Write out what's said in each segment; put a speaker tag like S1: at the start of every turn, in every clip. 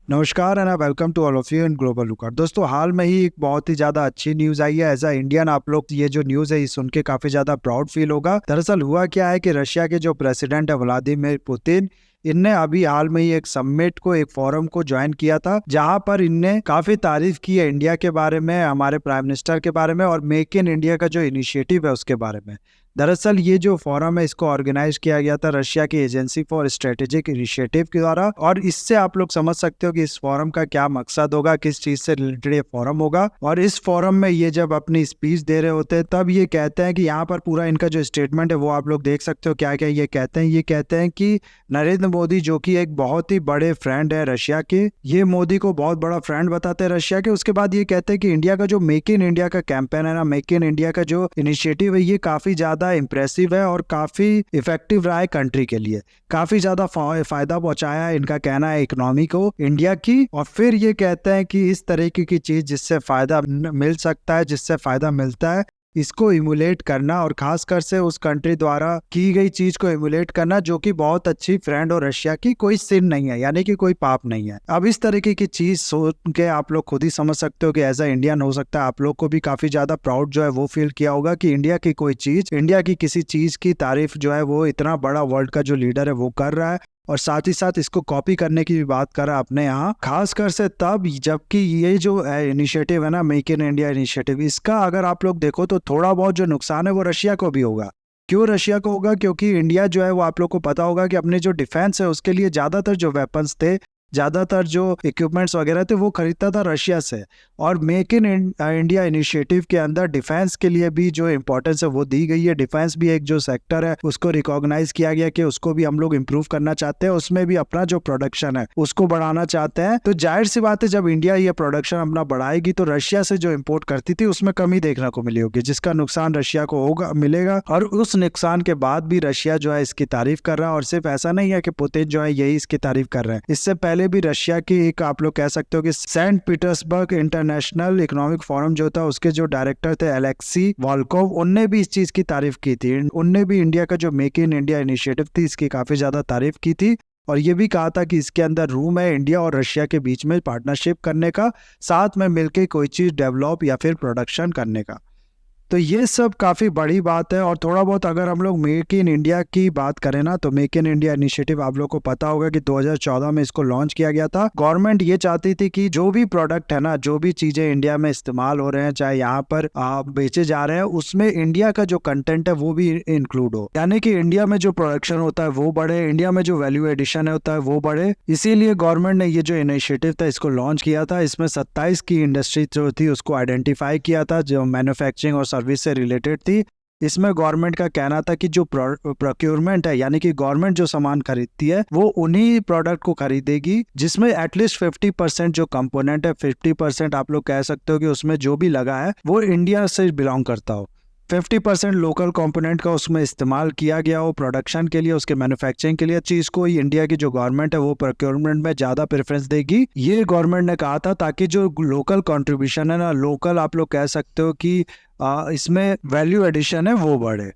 S1: नमस्कार and welcome to all of you in Global Lookout. दोस्तों, हाल में ही एक बहुत ही ज्यादा अच्छी न्यूज आई है। एज अ इंडियन आप लोग ये जो न्यूज है ये सुन के काफी ज्यादा प्राउड फील होगा। दरअसल हुआ क्या है कि रशिया के जो प्रेसिडेंट है व्लादिमीर पुतिन, इनने अभी हाल में ही एक समिट को, एक फोरम को ज्वाइन किया था, जहां पर इनने काफी तारीफ की है इंडिया के बारे में, हमारे प्राइम मिनिस्टर के बारे में और मेक इन इंडिया का जो इनिशिएटिव है उसके बारे में। दरअसल ये जो फोरम है इसको ऑर्गेनाइज किया गया था रशिया की एजेंसी फॉर स्ट्रेटेजिक इनिशिएटिव के द्वारा। और इससे आप लोग समझ सकते हो कि इस फोरम का क्या मकसद होगा, किस चीज से रिलेटेड ये फोरम होगा। और इस फोरम में ये जब अपनी स्पीच दे रहे होते हैं तब ये कहते हैं कि यहाँ पर पूरा इनका जो स्टेटमेंट है वो आप लोग देख सकते हो क्या क्या ये कहते हैं। ये कहते हैं कि नरेंद्र मोदी जो कि एक बहुत ही बड़े फ्रेंड है रशिया के, ये मोदी को बहुत बड़ा फ्रेंड बताते हैं रशिया के। उसके बाद ये कहते हैं कि इंडिया का जो मेक इन इंडिया का कैंपेन है ना, मेक इन इंडिया का जो इनिशिएटिव है, ये काफी ज्यादा इंप्रेसिव है और काफी इफेक्टिव रहा है कंट्री के लिए। काफी ज्यादा फायदा पहुंचाया है, इनका कहना है, इकोनॉमी को इंडिया की। और फिर ये कहते हैं कि इस तरीके की चीज जिससे फायदा मिल सकता है, जिससे फायदा मिलता है, इसको इमुलेट करना और खासकर से उस कंट्री द्वारा की गई चीज को इमुलेट करना जो कि बहुत अच्छी फ्रेंड और रशिया की कोई सिन नहीं है, यानी कि कोई पाप नहीं है। अब इस तरीके की चीज सोच के आप लोग खुद ही समझ सकते हो कि एज अ इंडियन हो सकता है आप लोग को भी काफी ज्यादा प्राउड जो है वो फील किया होगा कि इंडिया की कोई चीज, इंडिया की किसी चीज की तारीफ जो है वो इतना बड़ा वर्ल्ड का जो लीडर है वो कर रहा है और साथ ही साथ इसको कॉपी करने की भी बात करा अपने यहाँ, खासकर से तब जबकि ये जो इनिशिएटिव है ना, मेक इन इंडिया इनिशिएटिव, इसका अगर आप लोग देखो तो थोड़ा बहुत जो नुकसान है वो रशिया को भी होगा। क्यों रशिया को होगा? क्योंकि इंडिया जो है वो आप लोग को पता होगा कि अपने जो डिफेंस है उसके लिए ज्यादातर जो वेपन्स थे, ज्यादातर जो इक्विपमेंट्स वगैरह थे वो खरीदता था रशिया से। और मेक इन इंडिया इनिशिएटिव के अंदर डिफेंस के लिए भी जो इंपॉर्टेंस है वो दी गई है। डिफेंस भी एक जो सेक्टर है उसको रिकॉग्नाइज किया गया कि उसको भी हम लोग इम्प्रूव करना चाहते हैं, उसमें भी अपना जो प्रोडक्शन है उसको बढ़ाना चाहते हैं। तो जाहिर सी बात है जब इंडिया ये प्रोडक्शन अपना बढ़ाएगी तो रशिया से जो इम्पोर्ट करती थी उसमें कमी देखने को मिली होगी, जिसका नुकसान रशिया को होगा, मिलेगा। और उस नुकसान के बाद भी रशिया जो है इसकी तारीफ कर रहा है। और सिर्फ ऐसा नहीं है कि पुतिन जो है यही इसकी तारीफ कर रहे हैं, इससे पहले भी रशिया की एक आप लोग कह सकते हो कि Saint Petersburg International Economic Forum जो था उसके जो डायरेक्टर थे एलेक्सी वॉल्कोव, उनने भी इस चीज की तारीफ की थी। उनने भी इंडिया का जो मेक इन इंडिया इनिशिएटिव थी इसकी काफी ज्यादा तारीफ की थी और ये भी कहा था कि इसके अंदर रूम है इंडिया और रशिया के बीच में पार्टनरशिप करने का, साथ में मिलकर कोई चीज डेवलप या फिर प्रोडक्शन करने का। तो ये सब काफ़ी बड़ी बात है। और थोड़ा बहुत अगर हम लोग मेक इन इंडिया की बात करें ना, तो मेक इन इंडिया इनिशिएटिव आप लोग को पता होगा कि 2014 में इसको लॉन्च किया गया था। गवर्नमेंट ये चाहती थी कि जो भी प्रोडक्ट है ना, जो भी चीज़ें इंडिया में इस्तेमाल हो रहे हैं, चाहे यहाँ पर बेचे जा रहे हैं, उसमें इंडिया का जो कंटेंट है वो भी इंक्लूड हो, यानी कि इंडिया में जो प्रोडक्शन होता है वो बढ़े, इंडिया में जो वैल्यू एडिशन होता है वो बढ़े। इसीलिए गवर्नमेंट ने ये जो इनिशिएटिव था इसको लॉन्च किया था। इसमें 27 की इंडस्ट्री जो थी उसको आइडेंटिफाई किया था जो मैन्युफैक्चरिंग और सर्विस से रिलेटेड थी। इसमें गवर्नमेंट का कहना था कि जो प्रोक्योरमेंट है, यानी कि गवर्नमेंट जो सामान खरीदती है वो उन्हीं प्रोडक्ट को खरीदेगी जिसमें एटलीस्ट 50% जो कंपोनेंट है, 50% आप लोग कह सकते हो कि उसमें जो भी लगा है वो इंडिया से बिलोंग करता हो। 50% लोकल कंपोनेंट का उसमें इस्तेमाल किया गया हो प्रोडक्शन के लिए, उसके मैन्युफैक्चरिंग के लिए। चीज को इंडिया की जो गवर्नमेंट है वो प्रोक्योरमेंट में ज्यादा प्रेफरेंस देगी, ये गवर्नमेंट ने कहा था, ताकि जो लोकल कंट्रीब्यूशन है ना, लोकल आप लोग कह सकते हो कि इसमें वैल्यू एडिशन है वो बढ़े।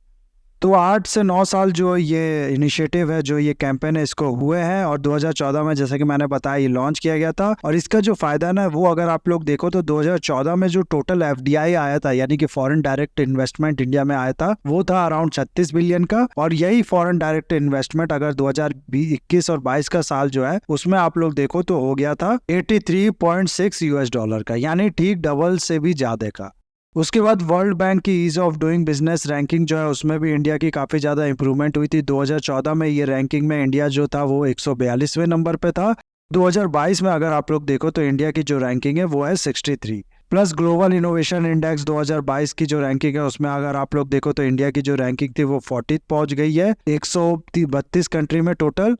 S1: तो 8 से 9 साल जो ये इनिशिएटिव है, जो ये कैंपेन है, इसको हुए हैं और 2014 में जैसे कि मैंने बताया ये लॉन्च किया गया था। और इसका जो फायदा ना वो अगर आप लोग देखो तो 2014 में जो टोटल एफडीआई आया था, यानी कि फॉरेन डायरेक्ट इन्वेस्टमेंट इंडिया में आया था, वो था अराउंड 36 बिलियन का। और यही फॉरेन डायरेक्ट इन्वेस्टमेंट अगर 2021 और 22 का साल जो है उसमें आप लोग देखो तो हो गया था $83.6 का, यानी ठीक डबल से भी ज्यादा का। उसके बाद वर्ल्ड बैंक की ease of doing business ranking जो है उसमें भी इंडिया की काफ़ी ज़्यादा इंप्रूवमेंट हुई थी। 2014 में ये रैंकिंग में इंडिया जो था वो 142वें नंबर पे था। 2022 में अगर आप लोग देखो तो इंडिया की जो रैंकिंग है वो है 63। प्लस ग्लोबल इनोवेशन इंडेक्स 2022 की जो रैंकिंग है उसमें अगर आप लोग देखो तो इंडिया की जो रैंकिंग थी वो 40 पहुंच गई है 132 कंट्री में टोटल।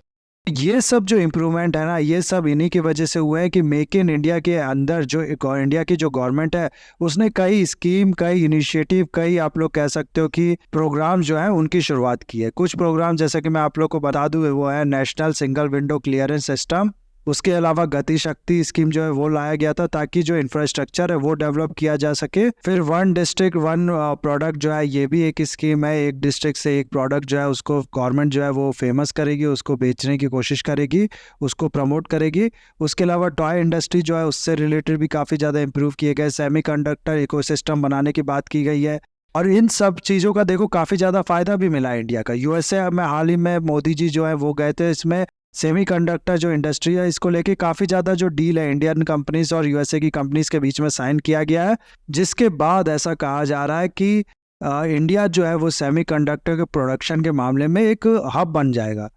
S1: ये सब जो इम्प्रूवमेंट है ना, ये सब इन्हीं की वजह से हुए हैं कि मेक इन इंडिया के अंदर जो इंडिया की जो गवर्नमेंट है उसने कई स्कीम, कई इनिशिएटिव, कई आप लोग कह सकते हो कि प्रोग्राम जो है उनकी शुरुआत की है। कुछ प्रोग्राम जैसे कि मैं आप लोग को बता दूं वो है national single window clearance system, उसके अलावा गति शक्ति स्कीम जो है वो लाया गया था ताकि जो इंफ्रास्ट्रक्चर है वो डेवलप किया जा सके। फिर वन डिस्ट्रिक्ट वन प्रोडक्ट जो है ये भी एक स्कीम है, एक डिस्ट्रिक्ट से एक प्रोडक्ट जो है उसको गवर्नमेंट जो है वो फेमस करेगी, उसको बेचने की कोशिश करेगी, उसको प्रमोट करेगी। उसके अलावा टॉय इंडस्ट्री जो है उससे रिलेटेड भी काफ़ी ज़्यादा इंप्रूव किए गए, सेमीकंडक्टर इकोसिस्टम बनाने की बात की गई है। और इन सब चीज़ों का देखो काफ़ी ज़्यादा फायदा भी मिला है इंडिया का। यूएसए में हाल ही में मोदी जी जो है वो गए थे, इसमें सेमीकंडक्टर जो इंडस्ट्री है इसको लेके काफ़ी ज़्यादा जो डील है इंडियन कंपनीज और यूएसए की कंपनीज के बीच में साइन किया गया है, जिसके बाद ऐसा कहा जा रहा है कि इंडिया जो है वो सेमीकंडक्टर के प्रोडक्शन के मामले में एक हब बन जाएगा।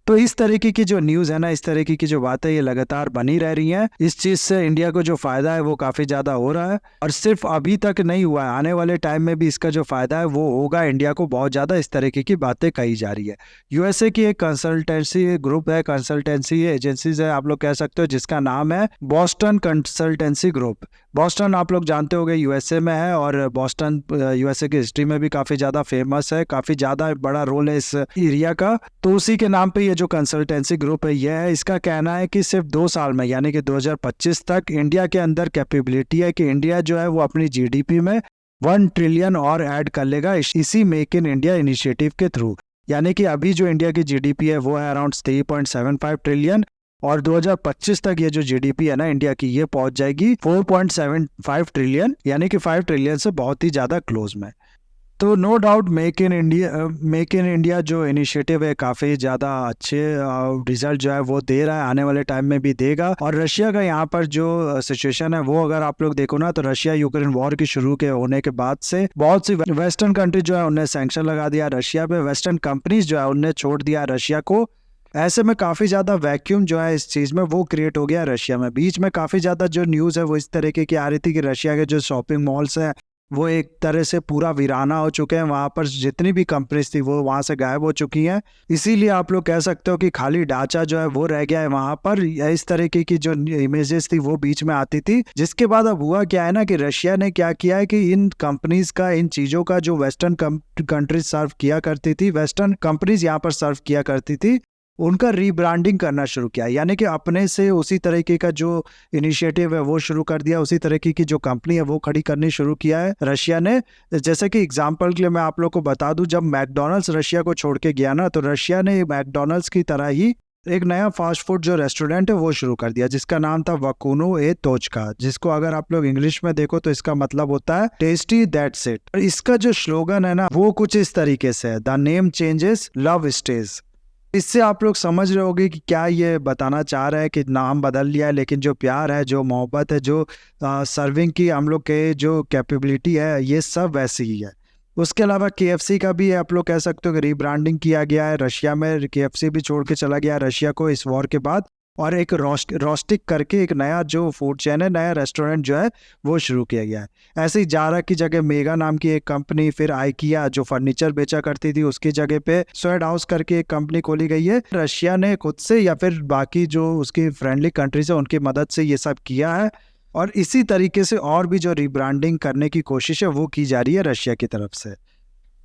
S1: तो इस तरीके की जो न्यूज़ है ना, इस तरीके की जो बातें ये लगातार बनी रह रही हैं। इस चीज़ से इंडिया को जो फ़ायदा है वो काफ़ी ज़्यादा हो रहा है, और सिर्फ अभी तक नहीं हुआ है, आने वाले टाइम में भी इसका जो फ़ायदा है वो होगा इंडिया को बहुत ज़्यादा। इस तरीके की बातें कही जा रही है। यूएसए की एक कंसल्टेंसी ग्रुप है, कंसल्टेंसी एजेंसीज है आप लोग कह सकते हो, जिसका नाम है बॉस्टन कंसल्टेंसी ग्रुप। बॉस्टन आप लोग जानते होंगे यूएसए में है, और बॉस्टन यूएसए की हिस्ट्री में भी काफ़ी ज़्यादा फेमस है, काफ़ी ज़्यादा बड़ा रोल है इस एरिया का। तो उसी के नाम पे ये जो कंसल्टेंसी ग्रुप है ये है। इसका कहना है कि सिर्फ 2 साल में यानी कि 2025 तक इंडिया के अंदर कैपेबिलिटी है कि इंडिया जो है वो अपनी जीडीपी में 1 ट्रिलियन और ऐड कर लेगा इसी मेक इन इंडिया इनिशिएटिव के थ्रू। यानी कि अभी जो इंडिया की जीडीपी है वो है अराउंड 3.75 ट्रिलियन, और 2025 तक ये जो जीडीपी है ना इंडिया की ये पहुंच जाएगी 4.75 ट्रिलियन, यानी कि 5 ट्रिलियन से बहुत ही ज़्यादा क्लोज में। तो no doubt Make in India जो इनिशिएटिव है काफ़ी ज़्यादा अच्छे रिजल्ट जो है वो दे रहा है, आने वाले टाइम में भी देगा। और रशिया का यहाँ पर जो सिचुएशन है वो अगर आप लोग देखो ना, तो रशिया यूक्रेन वॉर की शुरू के होने के बाद से बहुत सी वेस्टर्न कंट्री जो है उन्हें सैंक्शन लगा दिया रशिया पे, वेस्टर्न कंपनीज जो है उन्हें छोड़ दिया रशिया को। ऐसे में काफ़ी ज़्यादा वैक्यूम जो है इस चीज़ में वो क्रिएट हो गया रशिया में। बीच में काफ़ी ज़्यादा जो न्यूज़ है वो इस तरीके की आ रही थी कि रशिया के जो शॉपिंग मॉल्स हैं वो एक तरह से पूरा वीराना हो चुके हैं, वहाँ पर जितनी भी कंपनीज थी वो वहाँ से गायब हो चुकी हैं। इसीलिए आप लोग कह सकते हो कि खाली ढांचा जो है वो रह गया है वहाँ पर। इस तरीके की जो इमेजेस थी वो बीच में आती थी, जिसके बाद अब हुआ क्या है ना कि रशिया ने क्या किया है कि इन कंपनीज का, इन चीज़ों का जो वेस्टर्न कंट्रीज सर्व किया करती थी, वेस्टर्न कंपनीज यहाँ पर सर्व किया करती थी, उनका रीब्रांडिंग करना शुरू किया। यानी कि अपने से उसी तरीके का जो इनिशिएटिव है वो शुरू कर दिया, उसी तरीके की जो कंपनी है वो खड़ी करनी शुरू किया है रशिया ने। जैसे कि एग्जांपल के लिए मैं आप लोग को बता दूं, जब मैकडॉनल्ड्स रशिया को छोड़ के गया ना, तो रशिया ने मैकडॉनल्ड्स की तरह ही एक नया फास्ट फूड जो रेस्टोरेंट है वो शुरू कर दिया, जिसका नाम था वकुनो ए तोचका, जिसको अगर आप लोग इंग्लिश में देखो तो इसका मतलब होता है टेस्टी दैट्स इट। और इसका जो स्लोगन है ना वो कुछ इस तरीके से है, the name changes love stage. इससे आप लोग समझ रहे होगे कि क्या ये बताना चाह रहा है कि नाम बदल लिया है, लेकिन जो प्यार है, जो मोहब्बत है, जो सर्विंग की हम लोग के जो कैपेबिलिटी है ये सब वैसी ही है। उसके अलावा केएफसी का भी आप लोग कह सकते हो कि रीब्रांडिंग किया गया है रशिया में। केएफसी भी छोड़ के चला गया रशिया को इस वॉर के बाद, और एक रोस्टिक करके एक नया जो फूड चेन है, नया रेस्टोरेंट जो है वो शुरू किया गया है। ऐसे ही जारा की जगह मेगा नाम की एक कंपनी, फिर आइकिया जो फर्नीचर बेचा करती थी उसकी जगह पे स्वेड हाउस करके एक कंपनी खोली गई है। रशिया ने खुद से या फिर बाकी जो उसकी फ्रेंडली कंट्रीज है उनकी मदद से ये सब किया है, और इसी तरीके से और भी जो रीब्रांडिंग करने की कोशिश है वो की जा रही है रशिया की तरफ से।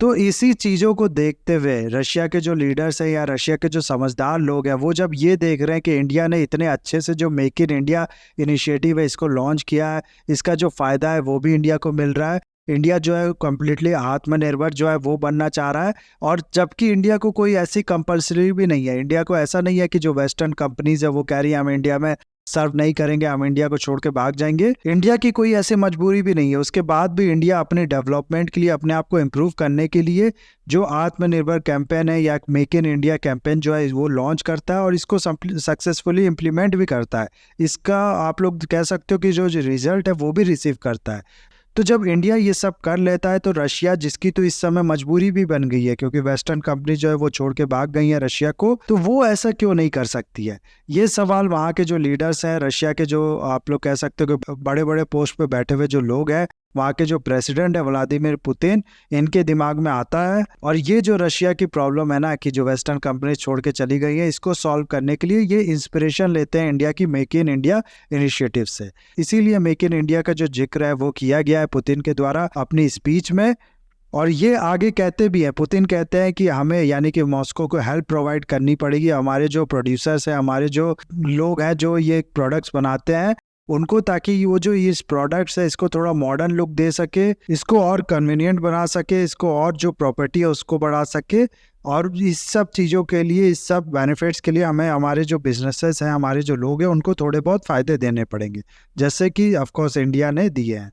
S1: तो इसी चीज़ों को देखते हुए रशिया के जो लीडर्स हैं या रशिया के जो समझदार लोग हैं वो जब ये देख रहे हैं कि इंडिया ने इतने अच्छे से जो मेक इन इंडिया इनिशिएटिव है इसको लॉन्च किया है, इसका जो फ़ायदा है वो भी इंडिया को मिल रहा है, इंडिया जो है कम्प्लीटली आत्मनिर्भर जो है वो बनना चाह रहा है। और जबकि इंडिया को कोई ऐसी कंपल्सरी भी नहीं है, इंडिया को ऐसा नहीं है कि जो वेस्टर्न कंपनीज है वो कह रही है हम इंडिया में सर्व नहीं करेंगे, हम इंडिया को छोड़ के भाग जाएंगे, इंडिया की कोई ऐसी मजबूरी भी नहीं है। उसके बाद भी इंडिया अपने डेवलपमेंट के लिए, अपने आप को इम्प्रूव करने के लिए जो आत्मनिर्भर कैंपेन है या मेक इन इंडिया कैंपेन जो है वो लॉन्च करता है और इसको सक्सेसफुली इम्प्लीमेंट भी करता है। इसका आप लोग कह सकते हो कि जो रिजल्ट है वो भी रिसीव करता है। तो जब इंडिया ये सब कर लेता है तो रशिया, जिसकी तो इस समय मजबूरी भी बन गई है क्योंकि वेस्टर्न कंपनी जो है वो छोड़ के भाग गई है रशिया को, तो वो ऐसा क्यों नहीं कर सकती है? ये सवाल वहाँ के जो लीडर्स हैं रशिया के, जो आप लोग कह सकते हो कि बड़े बड़े पोस्ट पे बैठे हुए जो लोग हैं, वहाँ के जो प्रेसिडेंट है व्लादिमीर पुतिन, इनके दिमाग में आता है। और ये जो रशिया की प्रॉब्लम है ना कि जो वेस्टर्न कंपनी छोड़ के चली गई है, इसको सॉल्व करने के लिए ये इंस्पिरेशन लेते हैं इंडिया की मेक इन इंडिया इनिशिएटिव से। इसीलिए मेक इन इंडिया का जो जिक्र है वो किया गया है पुतिन के द्वारा अपनी स्पीच में। और ये आगे कहते भी हैं, पुतिन कहते हैं कि हमें यानी कि मॉस्को को हेल्प प्रोवाइड करनी पड़ेगी, हमारे जो प्रोड्यूसर्स हैं, हमारे जो लोग हैं जो ये प्रोडक्ट्स बनाते हैं उनको, ताकि वो जो इस प्रोडक्ट्स है इसको थोड़ा मॉडर्न लुक दे सके, इसको और कन्वीनियंट बना सके, इसको और जो प्रॉपर्टी है उसको बढ़ा सके। और इस सब चीज़ों के लिए, इस सब बेनिफिट्स के लिए हमें हमारे जो बिजनेसेस हैं, हमारे जो लोग हैं उनको थोड़े बहुत फ़ायदे देने पड़ेंगे, जैसे कि ऑफकोर्स इंडिया ने दिए हैं।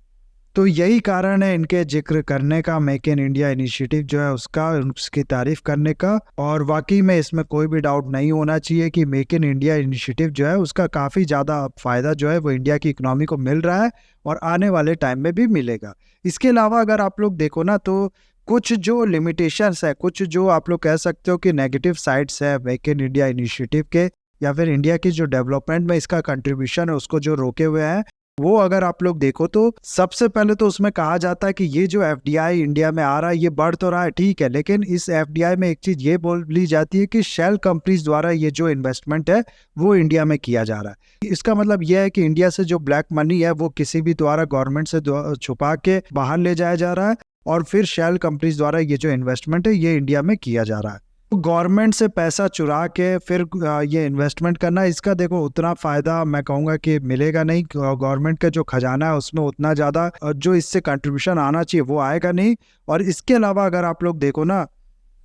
S1: तो यही कारण है इनके जिक्र करने का, मेक इन इंडिया इनिशिएटिव जो है उसका, उसकी तारीफ करने का। और वाकई में इसमें कोई भी डाउट नहीं होना चाहिए कि मेक इन इंडिया इनिशिएटिव जो है उसका काफ़ी ज़्यादा फ़ायदा जो है वो इंडिया की इकोनॉमी को मिल रहा है और आने वाले टाइम में भी मिलेगा। इसके अलावा अगर आप लोग देखो ना, तो कुछ जो लिमिटेशंस है, कुछ जो आप लोग कह सकते हो कि नेगेटिव साइड्स है मेक इन इंडिया इनिशिएटिव के, या फिर इंडिया की जो डेवलपमेंट में इसका कंट्रीब्यूशन है उसको जो रोके हुए हैं, वो अगर आप लोग देखो तो सबसे पहले तो उसमें कहा जाता है कि ये जो एफडीआई इंडिया में आ रहा है ये बढ़ तो रहा है, ठीक है, लेकिन इस एफडीआई में एक चीज ये बोली जाती है कि शेल कंपनीज द्वारा ये जो इन्वेस्टमेंट है वो इंडिया में किया जा रहा है। इसका मतलब यह है कि इंडिया से जो ब्लैक मनी है वो किसी भी द्वारा गवर्नमेंट से छुपा के बाहर ले जाया जा रहा है और फिर शेल कंपनीज द्वारा ये जो इन्वेस्टमेंट है ये इंडिया में किया जा रहा है। गवर्नमेंट से पैसा चुरा के फिर ये इन्वेस्टमेंट करना, इसका देखो उतना फायदा मैं कहूँगा कि मिलेगा नहीं। गवर्नमेंट का जो खजाना है उसमें उतना ज़्यादा जो इससे कंट्रीब्यूशन आना चाहिए वो आएगा नहीं। और इसके अलावा अगर आप लोग देखो ना,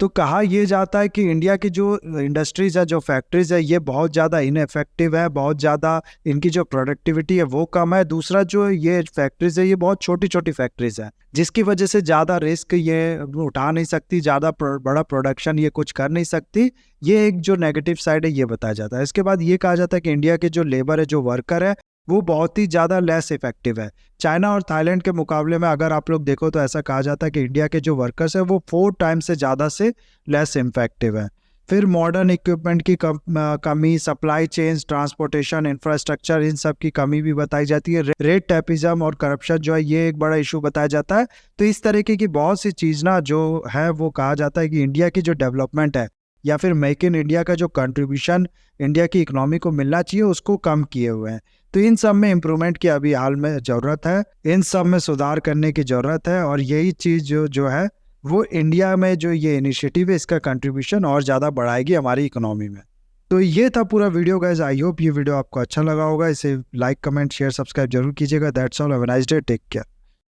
S1: तो कहा यह जाता है कि इंडिया की जो इंडस्ट्रीज है, जो फैक्ट्रीज है, ये बहुत ज़्यादा इनएफेक्टिव है, बहुत ज़्यादा इनकी जो प्रोडक्टिविटी है वो कम है। दूसरा जो ये फैक्ट्रीज है ये बहुत छोटी छोटी फैक्ट्रीज है, जिसकी वजह से ज़्यादा रिस्क ये उठा नहीं सकती, ज़्यादा बड़ा प्रोडक्शन ये कुछ कर नहीं सकती। ये एक जो नेगेटिव साइड है ये बताया जाता है। इसके बाद ये कहा जाता है कि इंडिया के जो लेबर है, जो वर्कर है, वो बहुत ही ज़्यादा लेस इफेक्टिव है। चाइना और थाईलैंड के मुकाबले में अगर आप लोग देखो तो ऐसा कहा जाता है कि इंडिया के जो वर्कर्स है वो 4 टाइम्स से ज़्यादा से लेस इफेक्टिव है। फिर मॉडर्न इक्विपमेंट की कमी, सप्लाई चेन्स, ट्रांसपोर्टेशन, इंफ्रास्ट्रक्चर, इन सब की कमी भी बताई जाती है। रेट टैपिज्म और करप्शन जो है ये एक बड़ा इशू बताया जाता है। तो इस तरीके की बहुत सी चीज़ ना जो है वो कहा जाता है कि इंडिया की जो डेवलपमेंट है या फिर मेक इन इंडिया का जो कंट्रीब्यूशन इंडिया की इकोनॉमी को मिलना चाहिए उसको कम किए हुए हैं। तो इन सब में इम्प्रूवमेंट की अभी हाल में ज़रूरत है, इन सब में सुधार करने की ज़रूरत है। और यही चीज़ जो है वो इंडिया में जो ये इनिशिएटिव है इसका कंट्रीब्यूशन और ज़्यादा बढ़ाएगी हमारी इकोनॉमी में। तो ये था पूरा वीडियो गाइस। आई होप ये वीडियो आपको अच्छा लगा होगा। इसे लाइक, कमेंट, शेयर, सब्सक्राइब जरूर कीजिएगा। That's all, have a nice day, take care.